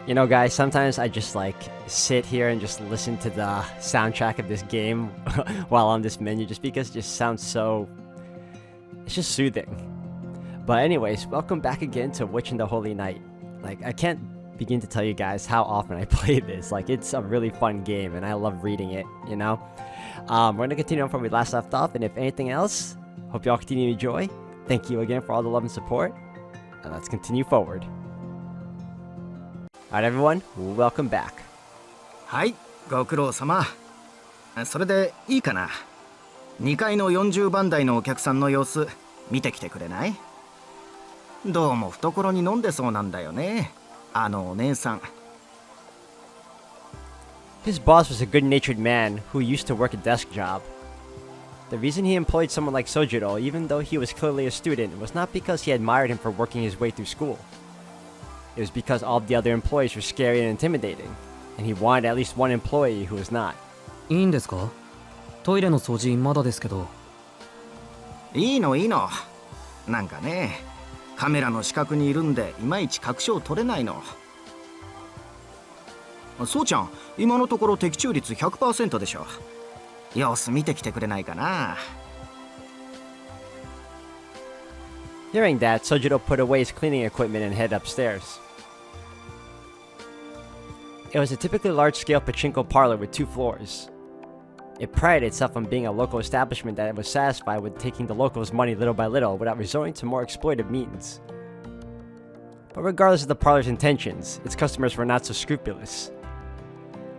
You know, guys, sometimes I just like sit here and just listen to the soundtrack of this game while on this menu just because it just sounds so. It's just soothing. But, anyways, welcome back again to Witch in the Holy Night. Like, I can't begin to tell you guys how often I play this. Like, it's a really fun game and I love reading it, you know? We're gonna continue on from where we last left off, and if anything else, hope y'all continue to enjoy. Thank you again for all the love and support, and let's continue forward. Alright everyone, welcome back. はい、ご苦労様。それでいいかな。2階の40番台のお客さんの様子見てきてくれない？どうも懐に飲んでそうなんだよね。あのお姉さん。His boss was a good-natured man who used to work a desk job. The reason he employed someone like Sojiro, even though he was clearly a student, was not because he admired him for working his way through school. It was because all of the other employees were scary and intimidating, and he wanted at least one employee who was not. いいんですか？トイレの掃除まだですけど。いいのいいの。なんかね、カメラの死角にいるんでいまいち確証取れないの。そうちゃん、今のところ的中率 100% でしょ。様子見てきてくれないかな。Hearing that, Sojiro put away his cleaning equipment and headed upstairs. It was a typically large-scale pachinko parlor with 2 floors. It prided itself on being a local establishment that was satisfied with taking the locals' money little by little without resorting to more exploitive means. But regardless of the parlor's intentions, its customers were not so scrupulous.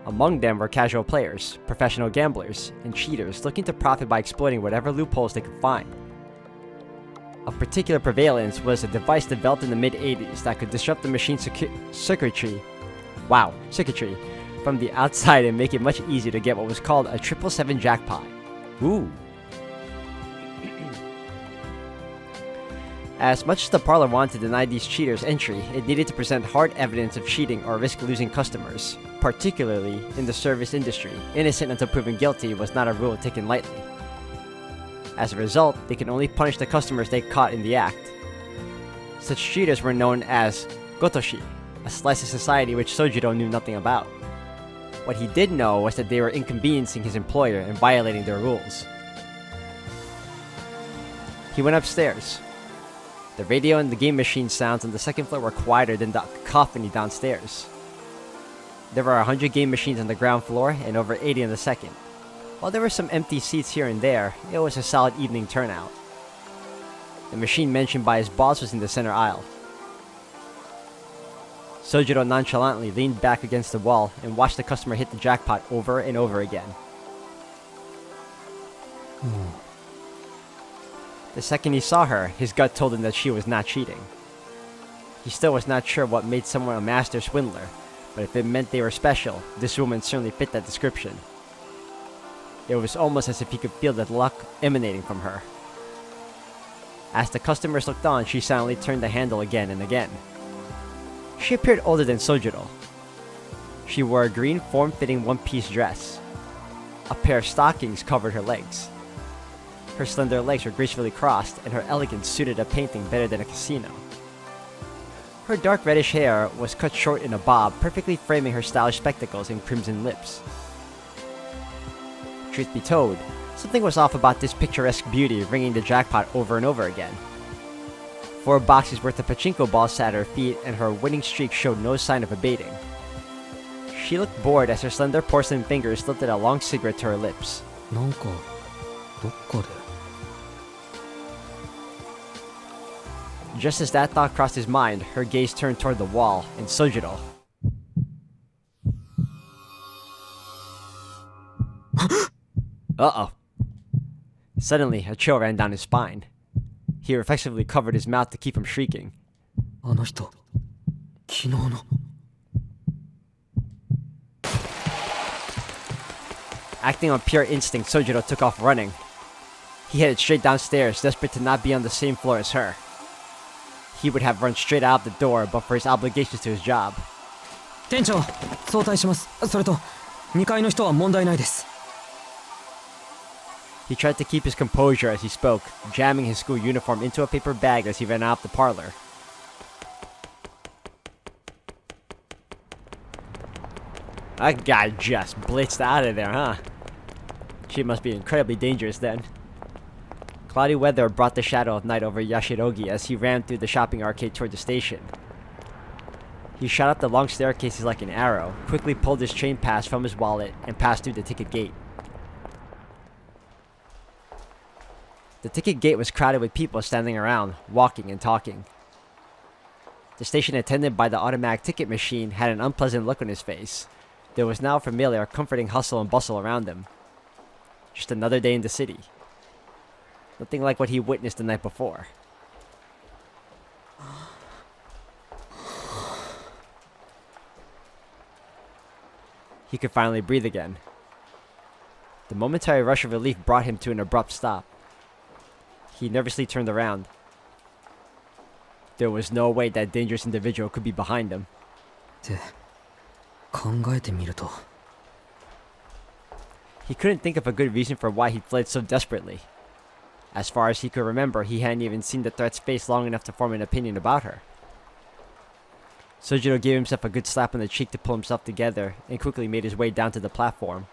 Among them were casual players, professional gamblers, and cheaters looking to profit by exploiting whatever loopholes they could find. Of particular prevalence was a device developed in the mid-80s that could disrupt the machine's circuitry from the outside and make it much easier to get what was called a 777 jackpot. Ooh. As much as the parlor wanted to deny these cheaters entry, it needed to present hard evidence of cheating or risk losing customers, particularly in the service industry. Innocent until proven guilty was not a rule taken lightly. As a result, they could only punish the customers they caught in the act. Such cheaters were known as gotoshi, a slice of society which Sojiro knew nothing about. What he did know was that they were inconveniencing his employer and violating their rules. He went upstairs. The radio and the game machine sounds on the second floor were quieter than the cacophony downstairs. There were 100 game machines on the ground floor and over 80 on the second. While there were some empty seats here and there, it was a solid evening turnout. The machine mentioned by his boss was in the center aisle. Sojiro nonchalantly leaned back against the wall and watched the customer hit the jackpot over and over again. The second he saw her, his gut told him that she was not cheating. He still was not sure what made someone a master swindler, but if it meant they were special, this woman certainly fit that description. It was almost as if he could feel the luck emanating from her. As the customers looked on, she silently turned the handle again and again. She appeared older than Sojiro. She wore a green form-fitting one-piece dress. A pair of stockings covered her legs. Her slender legs were gracefully crossed, and her elegance suited a painting better than a casino. Her dark reddish hair was cut short in a bob, perfectly framing her stylish spectacles and crimson lips. Truth be told, something was off about this picturesque beauty ringing the jackpot over and over again. 4 boxes worth of pachinko balls sat at her feet, and her winning streak showed no sign of abating. She looked bored as her slender porcelain fingers lifted a long cigarette to her lips. なんかどっかで。Just as that thought crossed his mind, her gaze turned toward the wall, and Sojiro. Uh-oh. Suddenly, a chill ran down his spine. He reflexively covered his mouth to keep from shrieking. あの人、昨日の。Acting on pure instinct, Sojiro took off running. He headed straight downstairs, desperate to not be on the same floor as her. He would have run straight out the door but for his obligations to his job. 店長、早退します。それと、2階の人は問題ないです。He tried to keep his composure as he spoke, jamming his school uniform into a paper bag as he ran out of the parlor. That guy just blitzed out of there, huh? She must be incredibly dangerous then. Cloudy weather brought the shadow of night over Yashirogi as he ran through the shopping arcade toward the station. He shot up the long staircases like an arrow, quickly pulled his train pass from his wallet, and passed through the ticket gate. The ticket gate was crowded with people standing around, walking and talking. The station attendant by the automatic ticket machine had an unpleasant look on his face. There was now a familiar, comforting hustle and bustle around him. Just another day in the city. Nothing like what he witnessed the night before. He could finally breathe again. The momentary rush of relief brought him to an abrupt stop. He nervously turned around. There was no way that dangerous individual could be behind him. って考えてみると He couldn't think of a good reason for why he fled so desperately. As far as he could remember, he hadn't even seen the threat's face long enough to form an opinion about her. Sojiro gave himself a good slap on the cheek to pull himself together and quickly made his way down to the platform.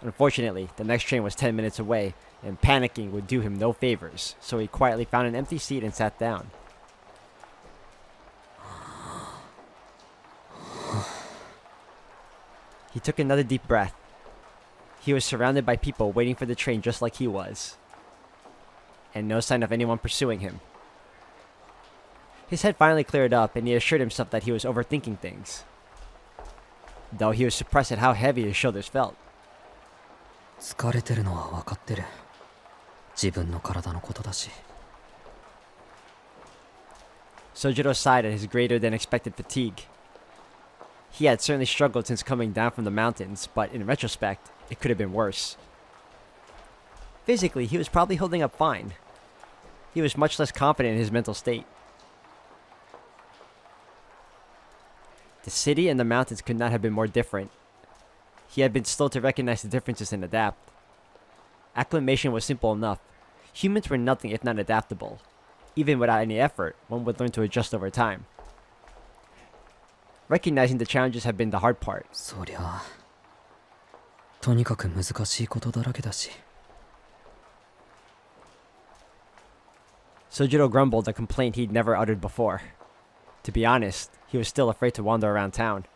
Unfortunately, the next train was 10 minutes away, and panicking would do him no favors, so he quietly found an empty seat and sat down. He took another deep breath. He was surrounded by people waiting for the train just like he was. And no sign of anyone pursuing him. His head finally cleared up, and he assured himself that he was overthinking things. Though he was surprised at how heavy his shoulders felt. 疲れてるのは分かってる自分の体のことだし Sojiro sighed at his greater than expected fatigue. He had certainly struggled since coming down from the mountains, but in retrospect, it could have been worse. Physically, he was probably holding up fine. He was much less confident in his mental state. The city and the mountains could not have been more different. He had been slow to recognize the differences and adapt. Acclimation was simple enough. Humans were nothing if not adaptable. Even without any effort, one would learn to adjust over time. Recognizing the challenges had been the hard part. そりゃとにかく難しいことだらけだし Sojiro grumbled a complaint he'd never uttered before. To be honest, he was still afraid to wander around town.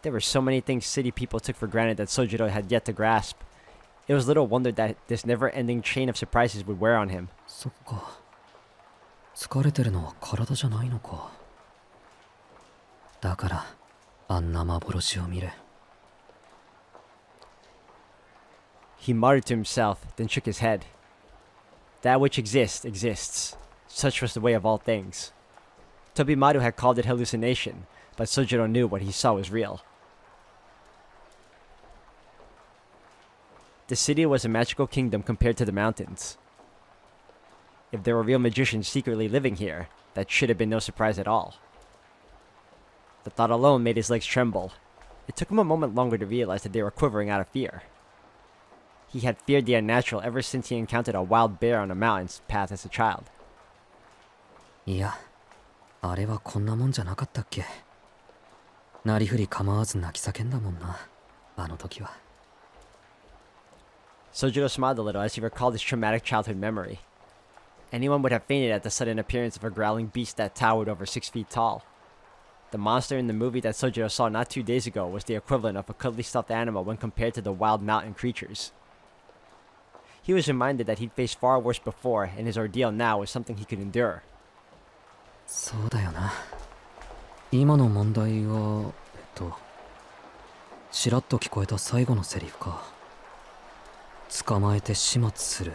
There were so many things city people took for granted that Sojiro had yet to grasp. It was little wonder that this never-ending chain of surprises would wear on him. そっか疲れてるのは体じゃないのかだからあんな幻を見る He muttered to himself, then shook his head. That which exists, exists. Such was the way of all things. Tobimaru had called it hallucination, but Sojiro knew what he saw was real. The city was a magical kingdom compared to the mountains. If there were real magicians secretly living here, that should have been no surprise at all. The thought alone made his legs tremble. It took him a moment longer to realize that they were quivering out of fear. He had feared the unnatural ever since he encountered a wild bear on a mountain's path as a child. いやあれはこんなもんじゃなかったっけなりふり構わず泣き叫んだもんなあの時は Sojiro smiled a little as he recalled his traumatic childhood memory. Anyone would have fainted at the sudden appearance of a growling beast that towered over 6 feet tall. The monster in the movie that Sojiro saw not 2 days ago was the equivalent of a cuddly stuffed animal when compared to the wild mountain creatures. He was reminded that he'd faced far worse before, and his ordeal now was something he could endure. そうだよな今の問題はちらっと聞こえた最後のセリフか捕まえて始末するっ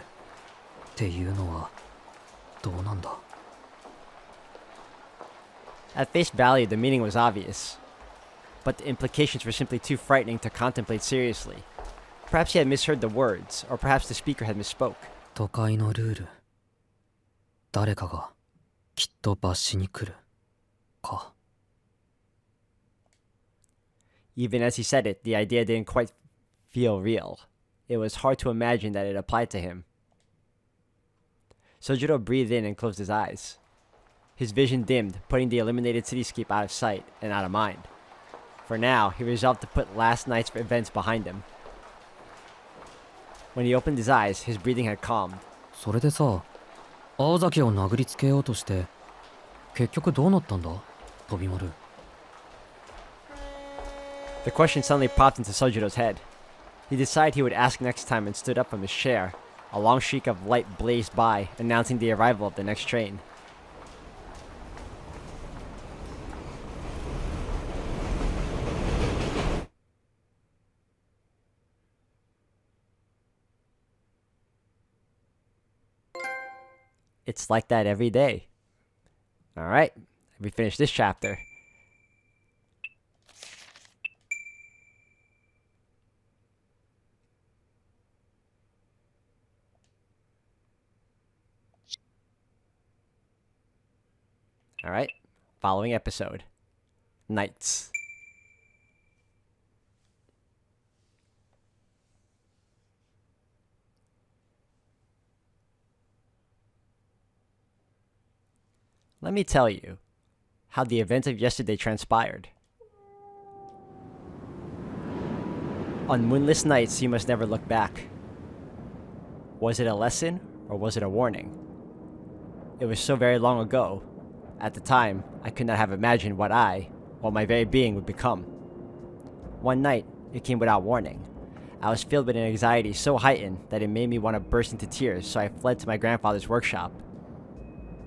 ていうのはどうなんだ At face value, the meaning was obvious, but the implications were simply too frightening to contemplate seriously. Perhaps he had misheard the words, or perhaps the speaker had misspoke. 都会のルール誰かがきっと罰しに来るか Even as he said it, the idea didn't quite feel real. It was hard to imagine that it applied to him. Sojiro breathed in and closed his eyes. His vision dimmed, putting the illuminated cityscape out of sight and out of mind. For now, he resolved to put last night's events behind him. When he opened his eyes, his breathing had calmed. それでさ、青崎を殴りつけようとして結局どうなったんだ、飛び丸。The question suddenly popped into Sojiro's head. He decided he would ask next time and stood up from his chair. A long streak of light blazed by, announcing the arrival of the next train. It's like that every day. Alright, we finished this chapter. Alright, following episode. Nights. Let me tell you how the events of yesterday transpired. On moonless nights, you must never look back. Was it a lesson, or was it a warning? It was so very long ago. At the time, I could not have imagined what my very being would become. One night, it came without warning. I was filled with an anxiety so heightened that it made me want to burst into tears, so I fled to my grandfather's workshop.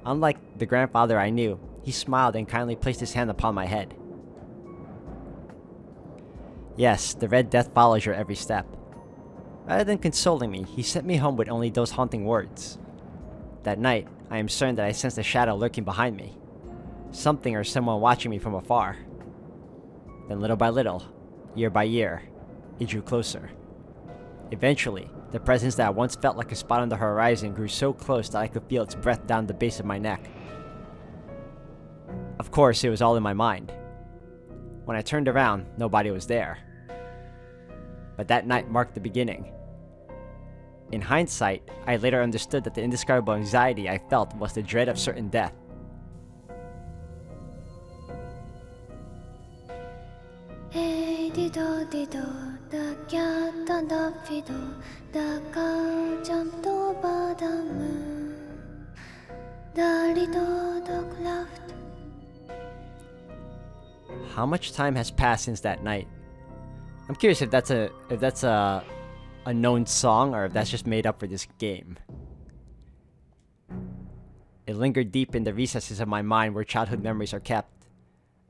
Unlike the grandfather I knew, he smiled and kindly placed his hand upon my head. Yes, the Red Death follows your every step. Rather than consoling me, he sent me home with only those haunting words. That night, I am certain that I sensed a shadow lurking behind me. Something or someone watching me from afar. Then little by little, year by year, it drew closer. Eventually, the presence that once felt like a spot on the horizon grew so close that I could feel its breath down the base of my neck. Of course, it was all in my mind. When I turned around, nobody was there. But that night marked the beginning. In hindsight, I later understood that the indescribable anxiety I felt was the dread of certain death. Hey dido dido, the cat and the fiddle, the cow jumped over the moon. The little dog laughed. How much time has passed since that night? I'm curious if that's a known song or if that's just made up for this game. It lingered deep in the recesses of my mind where childhood memories are kept.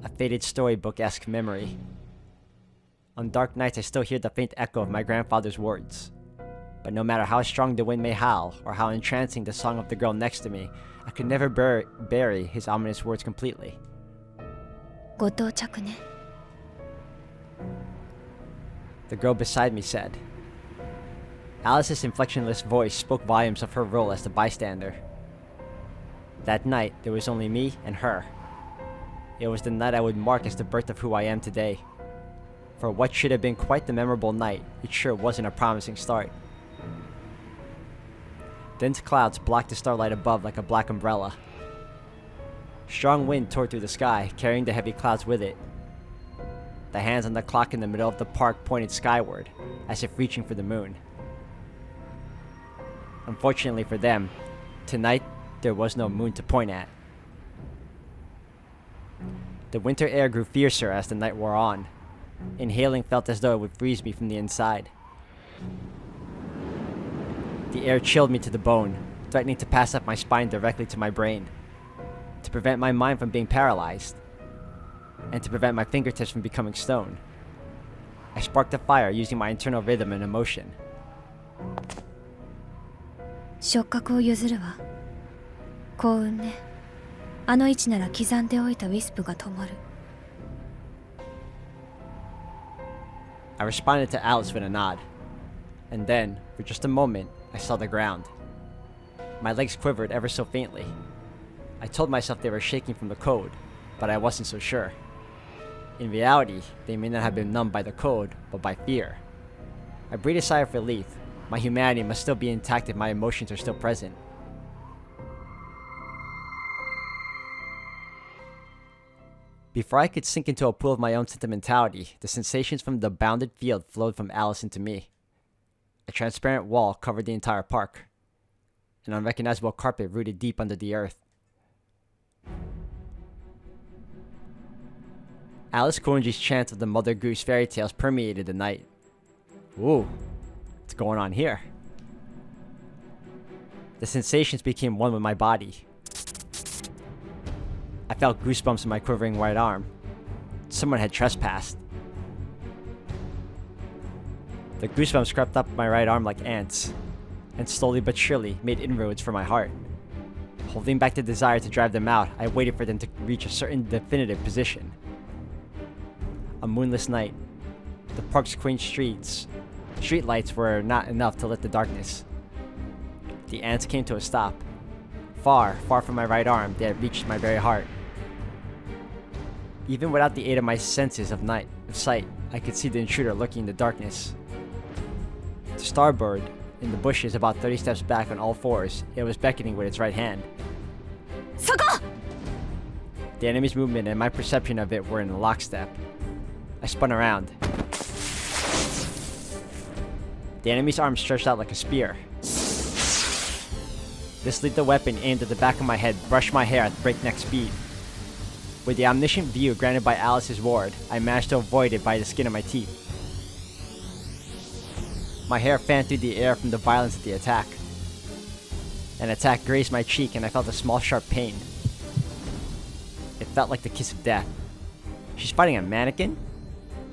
A faded storybook-esque memory. On dark nights, I still hear the faint echo of my grandfather's words. But no matter how strong the wind may howl, or how entrancing the song of the girl next to me, I could never bury his ominous words completely. ご到着ね。 The girl beside me said. Alice's inflectionless voice spoke volumes of her role as the bystander. That night, there was only me and her. It was the night I would mark as the birth of who I am today. For what should have been quite the memorable night, it sure wasn't a promising start. Dense clouds blocked the starlight above like a black umbrella. Strong wind tore through the sky, carrying the heavy clouds with it. The hands on the clock in the middle of the park pointed skyward, as if reaching for the moon. Unfortunately for them, tonight there was no moon to point at. The winter air grew fiercer as the night wore on. Inhaling felt as though it would freeze me from the inside. The air chilled me to the bone, threatening to pass up my spine directly to my brain, to prevent my mind from being paralyzed, and to prevent my fingertips from becoming stone. I sparked a fire using my internal rhythm and emotion. 触覚を譲るわ。幸運ね。あの位置なら刻んでおいたウィスプが灯る。I responded to Alice with a nod. And then, for just a moment, I saw the ground. My legs quivered ever so faintly. I told myself they were shaking from the cold, but I wasn't so sure. In reality, they may not have been numbed by the cold, but by fear. I breathed a sigh of relief. My humanity must still be intact if my emotions are still present. Before I could sink into a pool of my own sentimentality, the sensations from the bounded field flowed from Alice into me. A transparent wall covered the entire park. An unrecognizable carpet rooted deep under the earth. Alice Koenji's chant of the Mother Goose fairy tales permeated the night. Ooh, what's going on here? The sensations became one with my body. I felt goosebumps in my quivering right arm. Someone had trespassed. The goosebumps crept up my right arm like ants, and slowly but surely made inroads for my heart. Holding back the desire to drive them out, I waited for them to reach a certain definitive position. A moonless night. The park's quaint street lights were not enough to lit the darkness. The ants came to a stop. Far, far from my right arm, they had reached my very heart. Even without the aid of my senses of sight, I could see the intruder lurking in the darkness. To starboard, in the bushes about 30 steps back on all fours, it was beckoning with its right hand. Soko! The enemy's movement and my perception of it were in lockstep. I spun around. The enemy's arm stretched out like a spear. This lethal weapon aimed at the back of my head brushed my hair at breakneck speed. With the omniscient view granted by Alice's ward, I managed to avoid it by the skin of my teeth. My hair fanned through the air from the violence of the attack. An attack grazed my cheek and I felt a small sharp pain. It felt like the kiss of death. She's fighting a mannequin?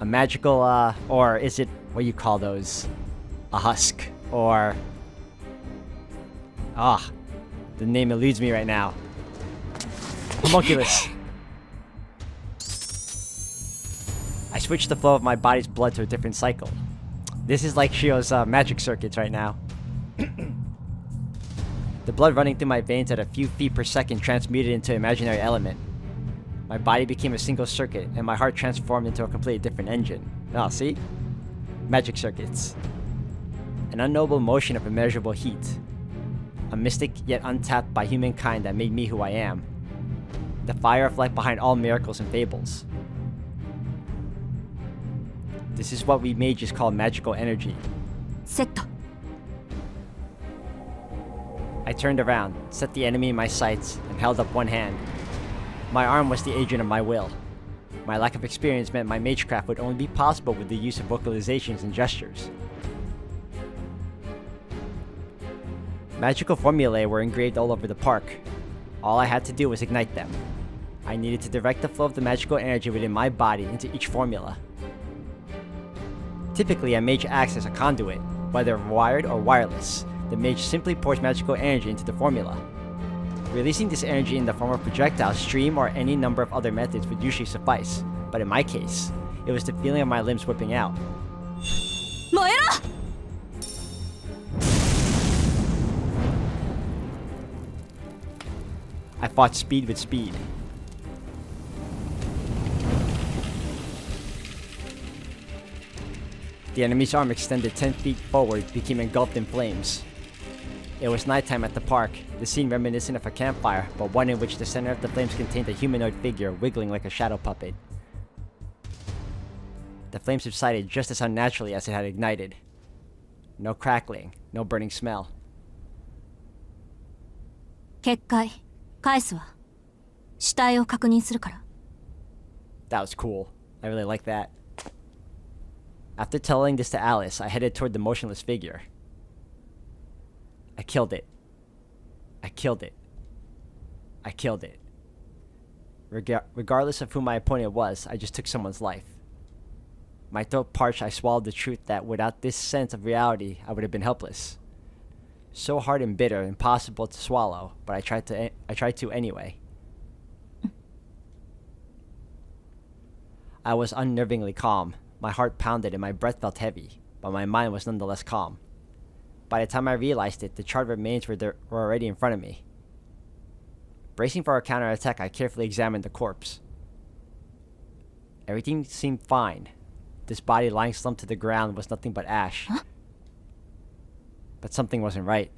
A magical, or is it, what you call those? A husk? Or... the name eludes me right now. Homunculus. I switched the flow of my body's blood to a different cycle. This is like Shio's magic circuits right now. The blood running through my veins at a few feet per second transmuted into an imaginary element. My body became a single circuit, and my heart transformed into a completely different engine. Oh, see? Magic circuits. An unknowable motion of immeasurable heat. A mystic yet untapped by humankind that made me who I am. The fire of life behind all miracles and fables. This is what we mages call magical energy. Setto. I turned around, set the enemy in my sights, and held up one hand. My arm was the agent of my will. My lack of experience meant my magecraft would only be possible with the use of vocalizations and gestures. Magical formulae were engraved all over the park. All I had to do was ignite them. I needed to direct the flow of the magical energy within my body into each formula. Typically, a mage acts as a conduit, whether wired or wireless. The mage simply pours magical energy into the formula. Releasing this energy in the form of projectile, stream, or any number of other methods would usually suffice, but in my case, it was the feeling of my limbs whipping out. Moera! I fought speed with speed. The enemy's arm extended 10 feet forward, became engulfed in flames. It was nighttime at the park, the scene reminiscent of a campfire, but one in which the center of the flames contained a humanoid figure wiggling like a shadow puppet. The flames subsided just as unnaturally as it had ignited. No crackling, no burning smell. 結界返すわ。死体を確認するから。 That was cool. I really like that. After telling this to Alice, I headed toward the motionless figure. I killed it. I killed it. I killed it. Regardless of who my opponent was, I just took someone's life. My throat parched, I swallowed the truth that without this sense of reality, I would have been helpless. So hard and bitter, impossible to swallow, but I tried to anyway. I was unnervingly calm. My heart pounded and my breath felt heavy, but my mind was nonetheless calm. By the time I realized it, the charred remains were already in front of me. Bracing for a counterattack, I carefully examined the corpse. Everything seemed fine. This body lying slumped to the ground was nothing but ash. Huh? But something wasn't right.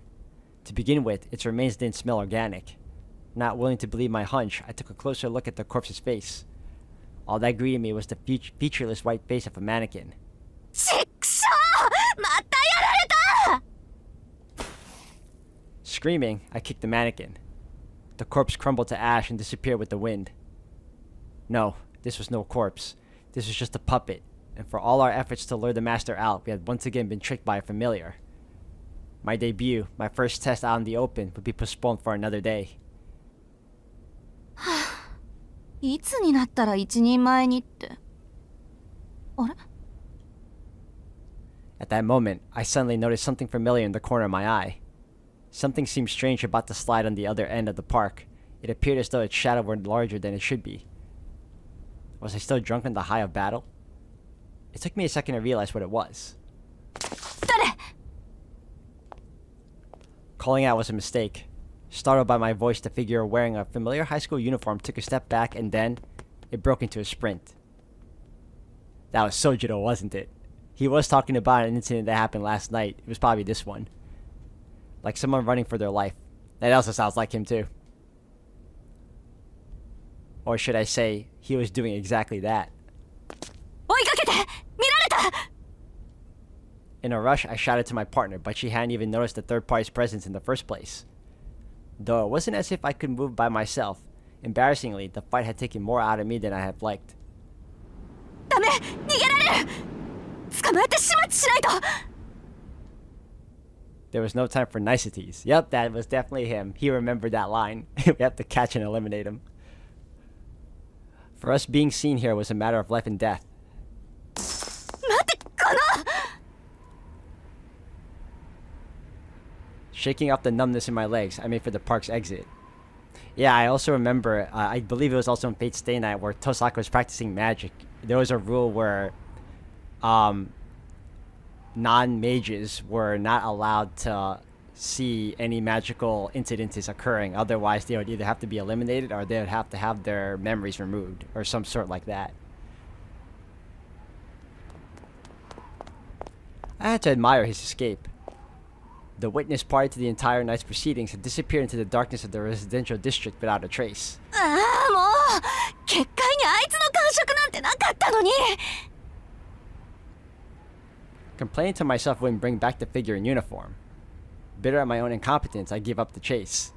To begin with, its remains didn't smell organic. Not willing to believe my hunch, I took a closer look at the corpse's face. All that greeted me was the featureless white face of a mannequin. ちっくしょう、またやられた。 Screaming, I kicked the mannequin. The corpse crumbled to ash and disappeared with the wind. No, this was no corpse. This was just a puppet, and for all our efforts to lure the master out, we had once again been tricked by a familiar. My debut, my first test out in the open, would be postponed for another day. いつになったら一人前にって。あれ？ At that moment, I suddenly noticed something familiar in the corner of my eye. Something seemed strange about the slide on the other end of the park. It appeared as though its shadow were larger than it should be. Was I still drunk in the high of battle? It took me a second to realize what it was. 誰？ Calling out was a mistake. Startled by my voice, the figure wearing a familiar high school uniform took a step back and then it broke into a sprint. That was Sojiro, wasn't it? He was talking about an incident that happened last night. It was probably this one. Like someone running for their life. That also sounds like him too. Or should I say, he was doing exactly that. 追いかけて！見られた！ In a rush, I shouted to my partner, but she hadn't even noticed the third party's presence in the first place. Though it wasn't as if I could move by myself. Embarrassingly, the fight had taken more out of me than I had liked. ダメ！逃げられる！捕まえて始末しないと！ There was no time for niceties. Yep, that was definitely him. He remembered that line. We have to catch and eliminate him. For us, being seen here was a matter of life and death. 待って、この！ Shaking off the numbness in my legs, I made for the park's exit. Yeah, I also remember, I believe it was also in Fate Stay Night where Tosaka was practicing magic. There was a rule where non-mages were not allowed to see any magical incidences occurring. Otherwise, they would either have to be eliminated or they would have to have their memories removed or some sort like that. I had to admire his escape. The witness party to the entire night's proceedings had disappeared into the darkness of the residential district without a trace. ああ、もう結界にあいつの感触なんてなかったのに。 Complaining to myself wouldn't bring back the figure in uniform. Bitter at my own incompetence, I gave up the chase.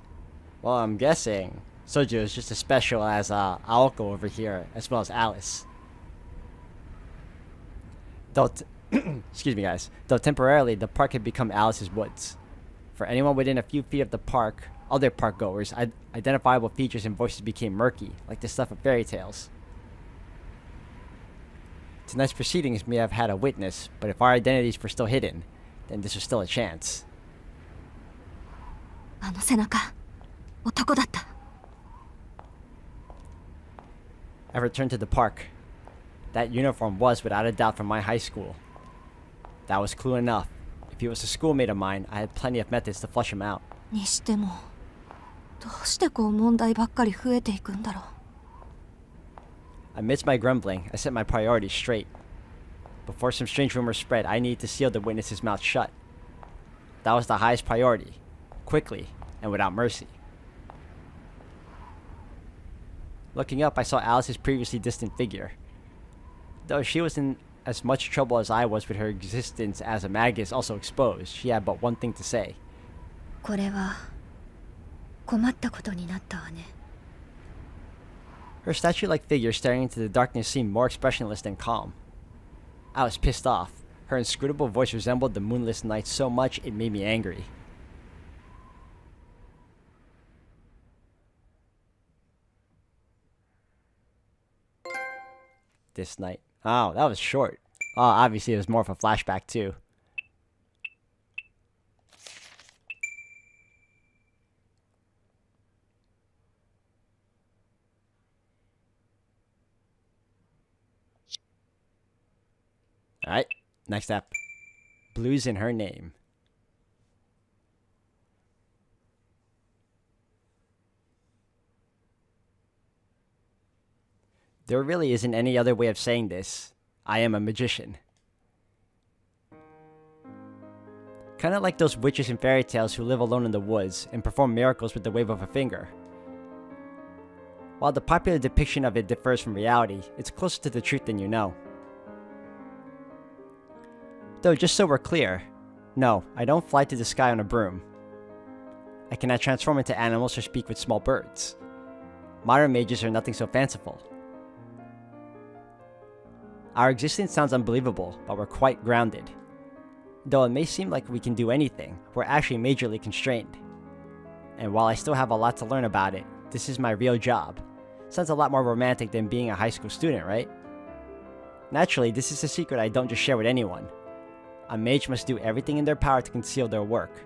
Well, I'm guessing Soju is just as special as Aoko over here, as well as Alice. Though excuse me guys. Though temporarily, the park had become Alice's woods. For anyone within a few feet of the park, other park goers, identifiable features and voices became murky, like the stuff of fairy tales. Tonight's proceedings may have had a witness, but if our identities were still hidden, then this was still a chance. あの背中、男だった。 I returned to the park. That uniform was without a doubt from my high school. That was clue enough. If he was a schoolmate of mine, I had plenty of methods to flush him out. にしても、どうしてこう問題ばっかり増えていくんだろう。 Amidst my grumbling, I set my priorities straight. Before some strange rumors spread, I needed to seal the witness's mouth shut. That was the highest priority, quickly and without mercy. Looking up, I saw Alice's previously distant figure. Though she was in as much trouble as I was with her existence as a magus also exposed, she had but one thing to say. これは困ったことになったわね。 Her statue-like figure staring into the darkness seemed more expressionless than calm. I was pissed off. Her inscrutable voice resembled the moonless night so much it made me angry. This night. Oh, that was short. Oh, obviously it was more of a flashback too. Alright, next up. Blue's in her name. There really isn't any other way of saying this. I am a magician. Kinda like those witches in fairy tales who live alone in the woods and perform miracles with the wave of a finger. While the popular depiction of it differs from reality, it's closer to the truth than you know. Though, just so we're clear, no, I don't fly to the sky on a broom. I cannot transform into animals or speak with small birds. Modern mages are nothing so fanciful. Our existence sounds unbelievable, but we're quite grounded. Though it may seem like we can do anything, we're actually majorly constrained. And while I still have a lot to learn about it, this is my real job. Sounds a lot more romantic than being a high school student, right? Naturally, this is a secret I don't just share with anyone. A mage must do everything in their power to conceal their work.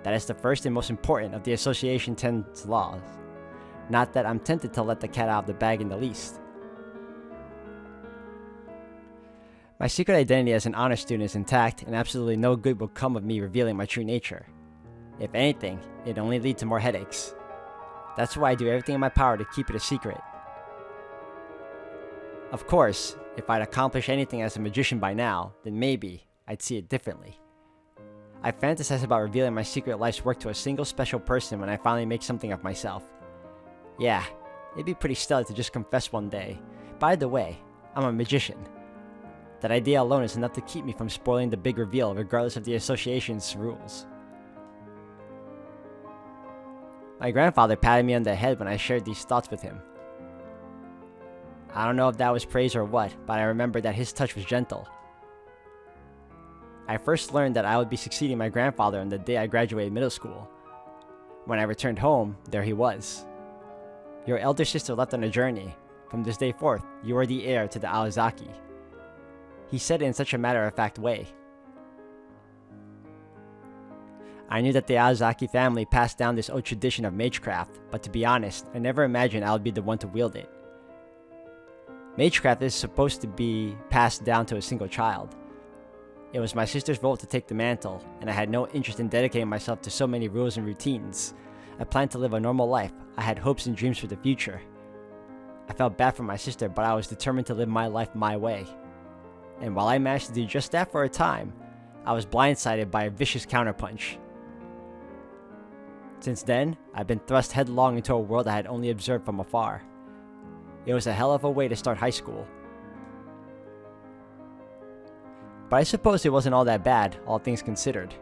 That is the first and most important of the Association 10's laws. Not that I'm tempted to let the cat out of the bag in the least. My secret identity as an honor student is intact, and absolutely no good will come of me revealing my true nature. If anything, it'd only lead to more headaches. That's why I do everything in my power to keep it a secret. Of course, if I'd accomplished anything as a magician by now, then maybe I'd see it differently. I fantasize about revealing my secret life's work to a single special person when I finally make something of myself. Yeah, it'd be pretty stellar to just confess one day. By the way, I'm a magician. That idea alone is enough to keep me from spoiling the big reveal regardless of the association's rules. My grandfather patted me on the head when I shared these thoughts with him. I don't know if that was praise or what, but I remember that his touch was gentle. I first learned that I would be succeeding my grandfather on the day I graduated middle school. When I returned home, there he was. Your elder sister left on a journey. From this day forth, you are the heir to the Aozaki. He said it in such a matter-of-fact way. I knew that the Aozaki family passed down this old tradition of magecraft, but to be honest, I never imagined I would be the one to wield it. Magecraft is supposed to be passed down to a single child. It was my sister's role to take the mantle, and I had no interest in dedicating myself to so many rules and routines. I planned to live a normal life. I had hopes and dreams for the future. I felt bad for my sister, but I was determined to live my life my way. And while I managed to do just that for a time, I was blindsided by a vicious counterpunch. Since then, I've been thrust headlong into a world I had only observed from afar. It was a hell of a way to start high school. But I suppose it wasn't all that bad, all things considered.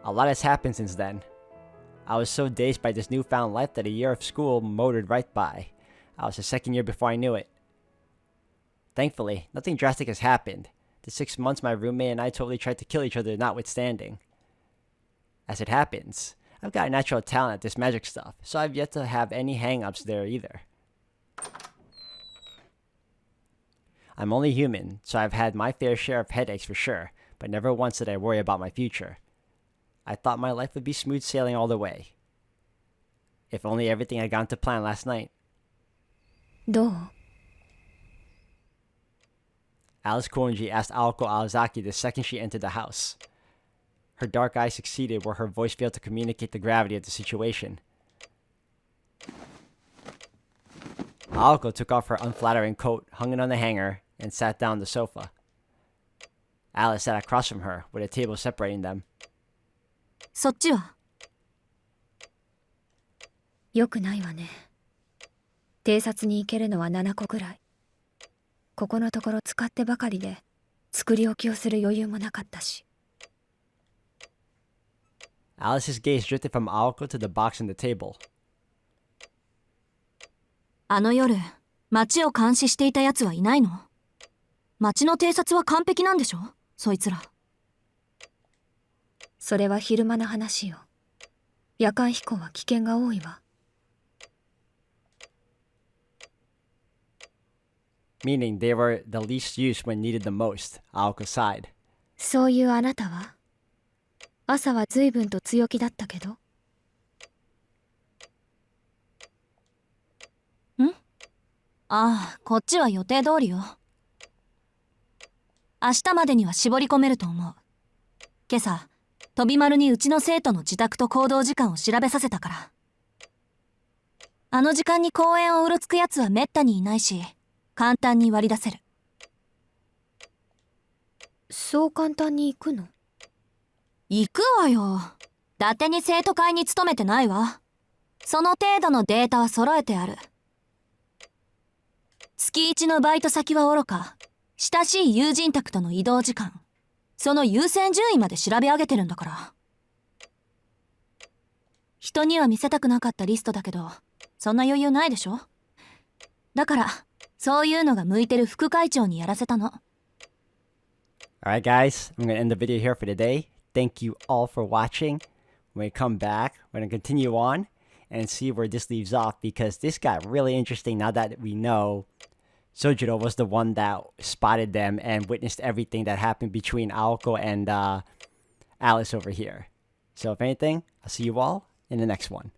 A lot has happened since then. I was so dazed by this newfound life that a year of school motored right by. I was the second year before I knew it. Thankfully, nothing drastic has happened. The 6 months my roommate and I totally tried to kill each other notwithstanding. As it happens, I've got a natural talent at this magic stuff, so I've yet to have any hang-ups there either. I'm only human, so I've had my fair share of headaches for sure, but never once did I worry about my future. I thought my life would be smooth sailing all the way. If only everything had gone to plan last night. どう？ Alice Kounji asked Aoko Aozaki the second she entered the house. Her dark eyes succeeded where her voice failed to communicate the gravity of the situation. Aoko took off her unflattering coat, hung it on the hanger, and sat down on the sofa. Alice sat across from her, with a table separating them. そっちは？よくないわね。偵察に行けるのは7個くらい。ここのところ使ってばかりで、作り置きをする余裕もなかったし。Alice's gaze drifted from Aoko to the box on the table. あの夜、町を監視していた奴はいないの？町の偵察は完璧なんでしょ？そいつら。それは昼間の話よ。夜間飛行は危険が多いわ。Meaning they were the least used when needed the most, Aoko sighed. そういうあなたは？朝は随分と強気だったけど。ん？ああ、こっちは予定通りよ。明日までには絞り込めると思う。今朝、飛び丸にうちの生徒の自宅と行動時間を調べさせたから。あの時間に公園をうろつくやつはめったにいないし、簡単に割り出せる。そう簡単に行くの？行くわよ。伊達に生徒会に勤めてないわ。その程度のデータは揃えてある。月1のバイト先はおろか、親しい友人宅との移動時間、その優先順位まで調べ上げてるんだから。人には見せたくなかったリストだけど、そんな余裕ないでしょ？だから、そういうのが向いてる副会長にやらせたの。Alright guys, I'm gonna end the video here for today. Thank you all for watching. When we come back, we're gonna continue on and see where this leaves off, because this got really interesting now that we know Sojiro was the one that spotted them and witnessed everything that happened between Aoko and Alice over here. So if anything, I'll see you all in the next one.